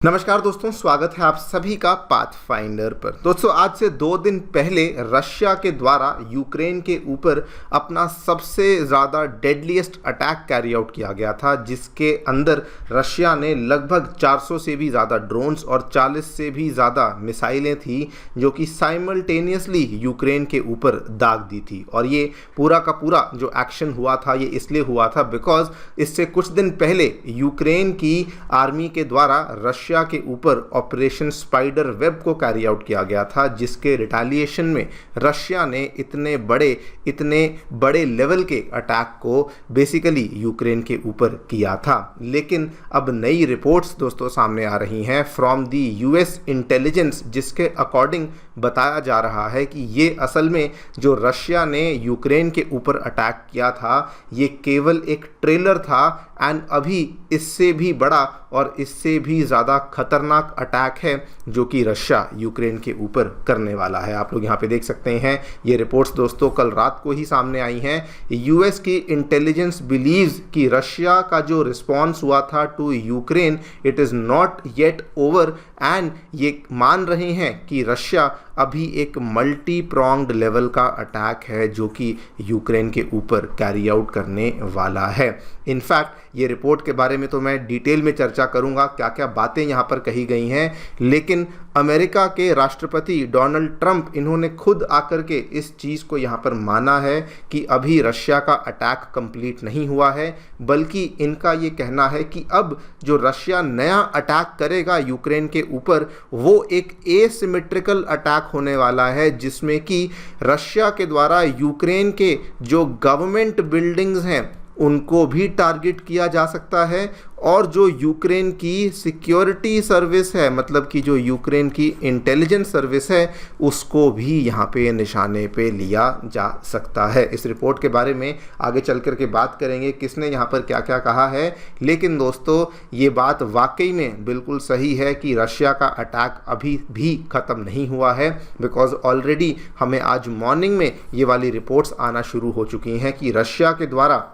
नमस्कार दोस्तों, स्वागत है आप सभी का पाथफाइंडर पर। दोस्तों, आज से 2 दिन पहले रशिया के द्वारा यूक्रेन के ऊपर अपना सबसे ज़्यादा डेडलीस्ट अटैक कैरी आउट किया गया था, जिसके अंदर रशिया ने लगभग 400 से भी ज़्यादा ड्रोन्स और 40 से भी ज़्यादा मिसाइलें थी जो कि साइमल्टेनियसली यूक्रेन के ऊपर दाग दी थी। और ये पूरा का पूरा जो एक्शन हुआ था ये इसलिए हुआ था बिकॉज इससे कुछ दिन पहले यूक्रेन की आर्मी के द्वारा रशिया के ऊपर ऑपरेशन स्पाइडर वेब को कैरी आउट किया गया था, जिसके रिटेलिएशन में रशिया ने इतने बड़े लेवल के अटैक को बेसिकली यूक्रेन के ऊपर किया था। लेकिन अब नई रिपोर्ट्स दोस्तों सामने आ रही हैं फ्रॉम द यूएस इंटेलिजेंस, जिसके अकॉर्डिंग बताया जा रहा है कि ये असल में जो रशिया ने यूक्रेन के ऊपर अटैक किया था ये केवल एक ट्रेलर था एंड अभी इससे भी बड़ा और इससे भी ज़्यादा खतरनाक अटैक है जो कि रशिया यूक्रेन के ऊपर करने वाला है। आप लोग यहाँ पे देख सकते हैं ये रिपोर्ट्स दोस्तों कल रात को ही सामने आई हैं। यूएस की इंटेलिजेंस बिलीव्स कि रशिया का जो रिस्पॉन्स हुआ था to Ukraine it is not yet over and ये मान रहे हैं कि रशिया अभी एक मल्टी प्रॉन्ग्ड लेवल का अटैक है जो कि यूक्रेन के ऊपर कैरी आउट करने वाला है। इनफैक्ट ये रिपोर्ट के बारे में तो मैं डिटेल में चर्चा करूंगा क्या क्या बातें यहाँ पर कही गई हैं, लेकिन अमेरिका के राष्ट्रपति डोनाल्ड ट्रंप इन्होंने खुद आकर के इस चीज़ को यहाँ पर माना है कि अभी रशिया का अटैक कंप्लीट नहीं हुआ है, बल्कि इनका ये कहना है कि अब जो रशिया नया अटैक करेगा यूक्रेन के ऊपर वो एक एसिमेट्रिकल अटैक होने वाला है, जिसमें कि रशिया के द्वारा यूक्रेन के जो गवर्नमेंट बिल्डिंग्स हैं उनको भी टारगेट किया जा सकता है और जो यूक्रेन की सिक्योरिटी सर्विस है, मतलब कि जो यूक्रेन की इंटेलिजेंस सर्विस है, उसको भी यहाँ पे निशाने पे लिया जा सकता है। इस रिपोर्ट के बारे में आगे चल कर के बात करेंगे किसने यहाँ पर क्या क्या कहा है, लेकिन दोस्तों ये बात वाकई में बिल्कुल सही है कि रशिया का अटैक अभी भी ख़त्म नहीं हुआ है, बिकॉज ऑलरेडी हमें आज मॉर्निंग में ये वाली रिपोर्ट्स आना शुरू हो चुकी हैं कि रशिया के द्वारा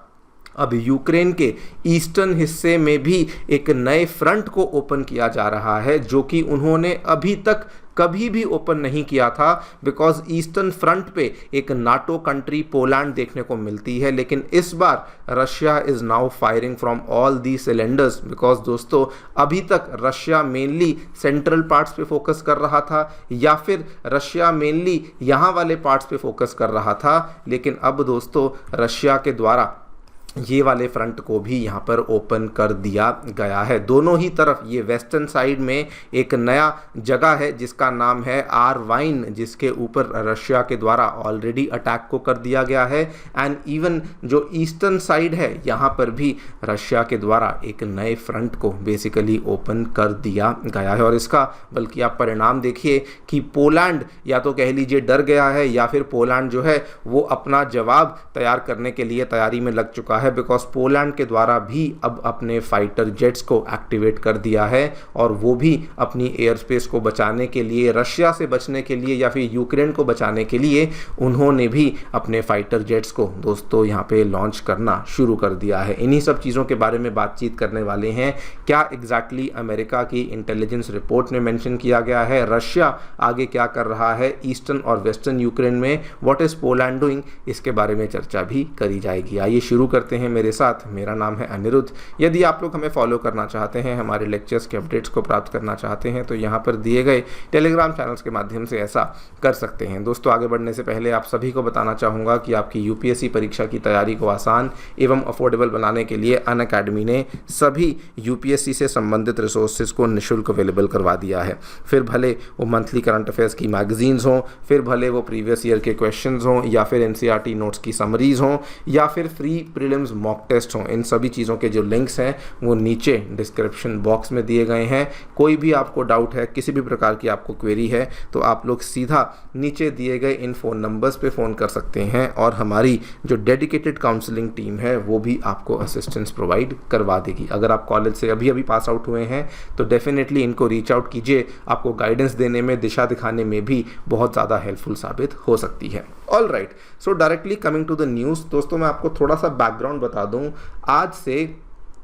अब यूक्रेन के ईस्टर्न हिस्से में भी एक नए फ्रंट को ओपन किया जा रहा है जो कि उन्होंने अभी तक कभी भी ओपन नहीं किया था, बिकॉज ईस्टर्न फ्रंट पे एक नाटो कंट्री पोलैंड देखने को मिलती है। लेकिन इस बार Russia is now firing from all the cylinders, because दोस्तों अभी तक रशिया मेनली सेंट्रल पार्ट्स पे फोकस कर रहा था या फिर रशिया मेनली यहाँ वाले पार्ट्स पे फोकस कर रहा था, लेकिन अब दोस्तों रशिया के द्वारा ये वाले फ्रंट को भी यहाँ पर ओपन कर दिया गया है। दोनों ही तरफ ये वेस्टर्न साइड में एक नया जगह है जिसका नाम है आरवाइन, जिसके ऊपर रशिया के द्वारा ऑलरेडी अटैक को कर दिया गया है एंड इवन जो ईस्टर्न साइड है यहाँ पर भी रशिया के द्वारा एक नए फ्रंट को बेसिकली ओपन कर दिया गया है। और इसका बल्कि आप परिणाम देखिए कि पोलैंड या तो कह लीजिए डर गया है या फिर पोलैंड जो है वो अपना जवाब तैयार करने के लिए तैयारी में लग चुका है, बिकॉज पोलैंड के द्वारा भी अब अपने फाइटर जेट्स को एक्टिवेट कर दिया है और वो भी अपनी एयर स्पेस को बचाने के लिए, रशिया से बचने के लिए या फिर यूक्रेन को बचाने के लिए उन्होंने भी अपने फाइटर जेट्स को दोस्तों यहाँ पे लॉन्च करना शुरू कर दिया है। इन्हीं सब चीज़ों के बारे में बातचीत करने वाले हैं। क्या एग्जैक्टली अमेरिका की इंटेलिजेंस रिपोर्ट में मेंशन किया गया है, रशिया आगे क्या कर रहा है ईस्टर्न और वेस्टर्न यूक्रेन में, व्हाट इज पोलैंड डूइंग, इसके बारे में चर्चा भी करी जाएगी। आइए शुरू करते हैं मेरे साथ। मेरा नाम है अनिरुद्ध। यदि आप लोग हमें फॉलो करना चाहते हैं, हमारे लेक्चर्स के अपडेट्स को प्राप्त करना चाहते हैं, तो यहाँ पर दिए गए टेलीग्राम चैनल्स के माध्यम से ऐसा कर सकते हैं। दोस्तों आगे बढ़ने से पहले आप सभी को बताना चाहूँगा कि आपकी यूपीएससी परीक्षा की तैयारी को आसान एवं अफोर्डेबल बनाने के लिए अनअकैडमी ने सभी यूपीएससी से संबंधित रिसोर्सेज को निःशुल्क अवेलेबल करवा दिया है। फिर भले वो मंथली करंट अफेयर्स की मैगजीन्स हों, फिर भले वो प्रीवियस ईयर के क्वेश्चंस हों, या फिर एनसीईआरटी नोट्स की समरीज हों, या फिर फ्री प्रीलिम्स मॉक टेस्ट हों, इन सभी चीज़ों के जो लिंक्स हैं वो नीचे डिस्क्रिप्शन बॉक्स में दिए गए हैं। कोई भी आपको डाउट है, किसी भी प्रकार की आपको क्वेरी है, तो आप लोग सीधा नीचे दिए गए इन फ़ोन नंबर्स पे फ़ोन कर सकते हैं और हमारी जो डेडिकेटेड काउंसलिंग टीम है वो भी आपको असिस्टेंस प्रोवाइड करवा देगी। अगर आप कॉलेज से अभी अभी पास आउट हुए हैं तो डेफिनेटली इनको रीच आउट कीजिए, आपको गाइडेंस देने में, दिशा दिखाने में भी बहुत ज़्यादा हेल्पफुल साबित हो सकती है। All right, so directly coming to the news. दोस्तों मैं आपको थोड़ा सा बैकग्राउंड बता दूं। आज से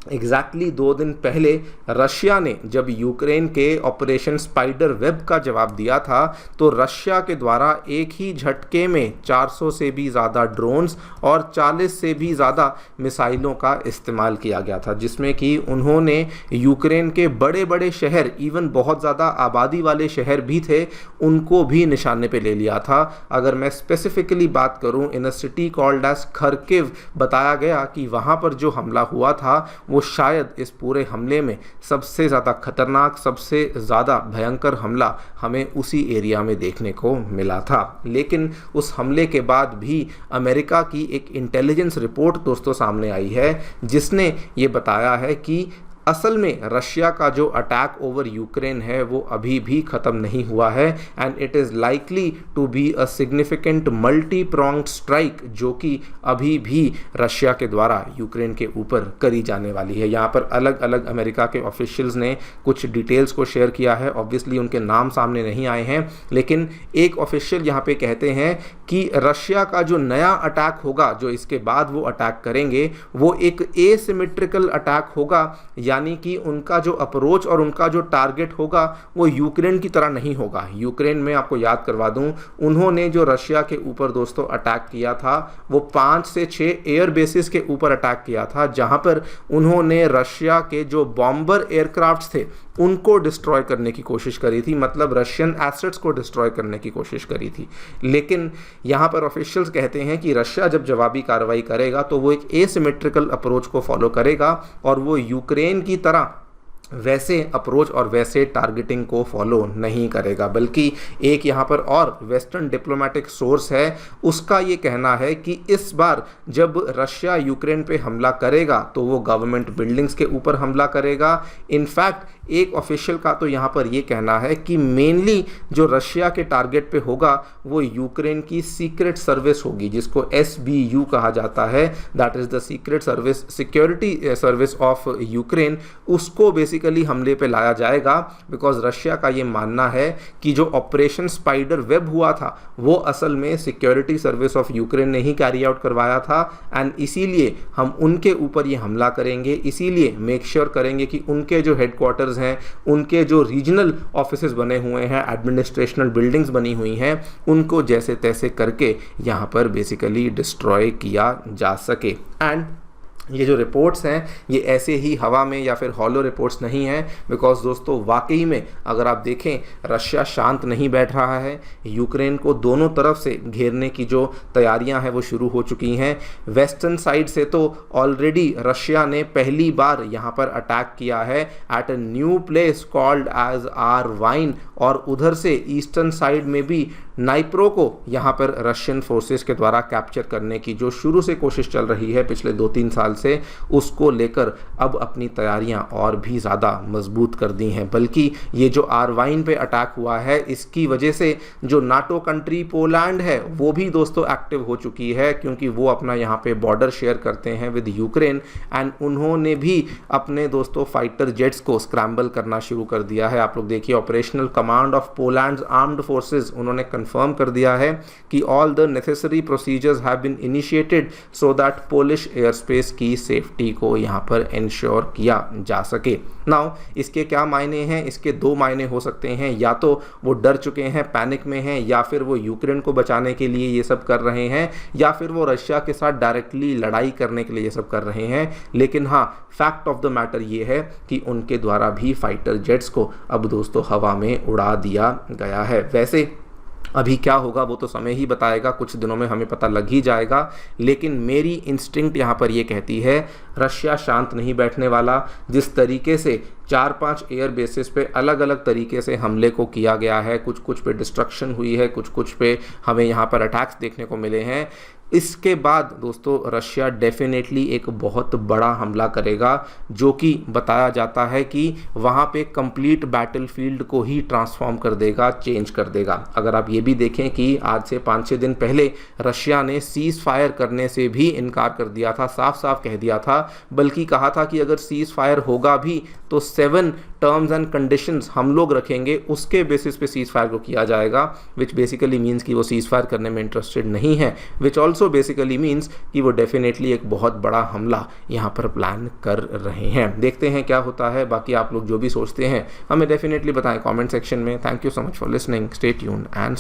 एग्जैक्टली 2 दिन पहले रशिया ने जब यूक्रेन के ऑपरेशन स्पाइडर वेब का जवाब दिया था, तो रशिया के द्वारा एक ही झटके में 400 से भी ज़्यादा ड्रोन्स और 40 से भी ज़्यादा मिसाइलों का इस्तेमाल किया गया था, जिसमें कि उन्होंने यूक्रेन के बड़े बड़े शहर, इवन बहुत ज़्यादा आबादी वाले शहर भी थे, उनको भी निशाने पे ले लिया था। अगर मैं स्पेसिफिकली बात करूं, इन अ सिटी कॉल्ड एज खरकिव बताया गया कि वहाँ पर जो हमला हुआ था वो शायद इस पूरे हमले में सबसे ज़्यादा खतरनाक, सबसे ज़्यादा भयंकर हमला हमें उसी एरिया में देखने को मिला था। लेकिन उस हमले के बाद भी अमेरिका की एक इंटेलिजेंस रिपोर्ट दोस्तों सामने आई है, जिसने ये बताया है कि असल में रशिया का जो अटैक ओवर यूक्रेन है वो अभी भी ख़त्म नहीं हुआ है, and it is likely to be a significant multi pronged strike, जो कि अभी भी रशिया के द्वारा यूक्रेन के ऊपर करी जाने वाली है। यहाँ पर अलग अलग अमेरिका के ऑफिशियल्स ने कुछ डिटेल्स को शेयर किया है। ऑब्वियसली उनके नाम सामने नहीं आए हैं, लेकिन एक ऑफिशियल यहाँ पे कहते हैं कि रशिया का जो नया अटैक होगा, जो इसके बाद वो अटैक करेंगे, वो एक एसिमेट्रिकल अटैक होगा, यानी कि उनका जो अप्रोच और उनका जो टारगेट होगा वो यूक्रेन की तरह नहीं होगा। यूक्रेन में आपको याद करवा दूं, उन्होंने जो रशिया के ऊपर दोस्तों अटैक किया था वो 5 से 6 एयर बेसिस के ऊपर अटैक किया था, जहां पर उन्होंने रशिया के जो बॉम्बर एयरक्राफ्ट्स थे उनको डिस्ट्रॉय करने की कोशिश करी थी, मतलब रशियन एसेट्स को डिस्ट्रॉय करने की कोशिश करी थी। लेकिन यहाँ पर ऑफिशियल्स कहते हैं कि रशिया जब जवाबी कार्रवाई करेगा तो वो एक एसिमेट्रिकल अप्रोच को फॉलो करेगा और वो यूक्रेन की तरह वैसे अप्रोच और वैसे टारगेटिंग को फॉलो नहीं करेगा, बल्कि एक यहाँ पर और वेस्टर्न डिप्लोमेटिक सोर्स है, उसका ये कहना है कि इस बार जब रशिया यूक्रेन पे हमला करेगा तो वो गवर्नमेंट बिल्डिंग्स के ऊपर हमला करेगा। इनफैक्ट एक ऑफिशियल का तो यहाँ पर ये कहना है कि मेनली जो रशिया के टारगेट पे होगा वो यूक्रेन की सीक्रेट सर्विस होगी, जिसको SBU कहा जाता है, that is the secret service, security service of Ukraine. उसको बेसिकली हमले पे लाया जाएगा, बिकॉज रशिया का ये मानना है कि जो ऑपरेशन स्पाइडर वेब हुआ था वो असल में सिक्योरिटी सर्विस ऑफ यूक्रेन ने ही कैरी आउट करवाया था, एंड इसीलिए हम उनके ऊपर ये हमला करेंगे, इसीलिए मेक श्योर करेंगे कि उनके जो हेडक्वार्टर्स हैं, उनके जो रीजनल ऑफिसेज बने हुए हैं, एडमिनिस्ट्रेशनल बिल्डिंग्स बनी हुई हैं, उनको जैसे तैसे करके यहाँ पर बेसिकली डिस्ट्रॉय किया जा सके। एंड ये जो रिपोर्ट्स हैं ये ऐसे ही हवा में या फिर हॉलो रिपोर्ट्स नहीं हैं, बिकॉज दोस्तों वाकई में अगर आप देखें रशिया शांत नहीं बैठ रहा है। यूक्रेन को दोनों तरफ से घेरने की जो तैयारियां हैं वो शुरू हो चुकी हैं। वेस्टर्न साइड से तो ऑलरेडी रशिया ने पहली बार यहाँ पर अटैक किया है at a new place called एज आरवाइन, और उधर से ईस्टर्न साइड में भी नाइप्रो को यहाँ पर रशियन फोर्सेस के द्वारा कैप्चर करने की जो शुरू से कोशिश चल रही है पिछले 2-3 साल से, उसको लेकर अब अपनी तैयारियां और भी ज़्यादा मजबूत कर दी हैं। बल्कि ये जो आरवाइन पे अटैक हुआ है इसकी वजह से जो नाटो कंट्री पोलैंड है वो भी दोस्तों एक्टिव हो चुकी है, क्योंकि वो अपना यहाँ पे बॉर्डर शेयर करते हैं विद यूक्रेन, एंड उन्होंने भी अपने दोस्तों फाइटर जेट्स को स्क्रैम्बल करना शुरू कर दिया है। आप लोग देखिए operational command of Poland armed forces उन्होंने कंफर्म कर दिया है कि all the necessary procedures have been initiated so that Polish air space की सेफ्टी को यहाँ पर इंश्योर किया जा सके। नाउ इसके क्या मायने हैं? इसके 2 मायने हो सकते हैं, या तो वो डर चुके हैं, पैनिक में हैं, या फिर वो यूक्रेन को बचाने के लिए ये सब कर रहे हैं, या फिर वो रशिया के साथ डायरेक्टली लड़ाई करने के लिए ये सब कर रहे हैं। लेकिन हाँ, फैक्ट ऑफ द मैटर ये है कि उनके द्वारा भी फाइटर जेट्स को अब दोस्तों हवा में उड़ा दिया गया है। वैसे अभी क्या होगा वो तो समय ही बताएगा, कुछ दिनों में हमें पता लग ही जाएगा, लेकिन मेरी इंस्टिंक्ट यहाँ पर ये कहती है रशिया शांत नहीं बैठने वाला। जिस तरीके से 4-5 एयर बेसिस पे अलग अलग तरीके से हमले को किया गया है, कुछ पे डिस्ट्रक्शन हुई है, कुछ पे हमें यहाँ पर अटैक्स देखने को मिले हैं, इसके बाद दोस्तों रशिया डेफिनेटली एक बहुत बड़ा हमला करेगा, जो कि बताया जाता है कि वहाँ पे कंप्लीट बैटलफील्ड को ही ट्रांसफॉर्म कर देगा, चेंज कर देगा। अगर आप ये भी देखें कि आज से 5-6 दिन पहले रशिया ने सीज फायर करने से भी इनकार कर दिया था, साफ साफ कह दिया था, बल्कि कहा था कि अगर सीज फायर होगा भी तो 7 टर्म्स एंड कंडीशंस हम लोग रखेंगे उसके बेसिस पे सीज फायर को किया जाएगा, विच बेसिकली मीन्स कि वो सीज फायर करने में इंटरेस्टेड नहीं है, विच ऑल्सो बेसिकली मीन्स कि वो डेफिनेटली एक बहुत बड़ा हमला यहाँ पर प्लान कर रहे हैं। देखते हैं क्या होता है। बाकी आप लोग जो भी सोचते हैं हमें डेफिनेटली बताएं कमेंट सेक्शन में। Thank you so much for listening, stay tuned and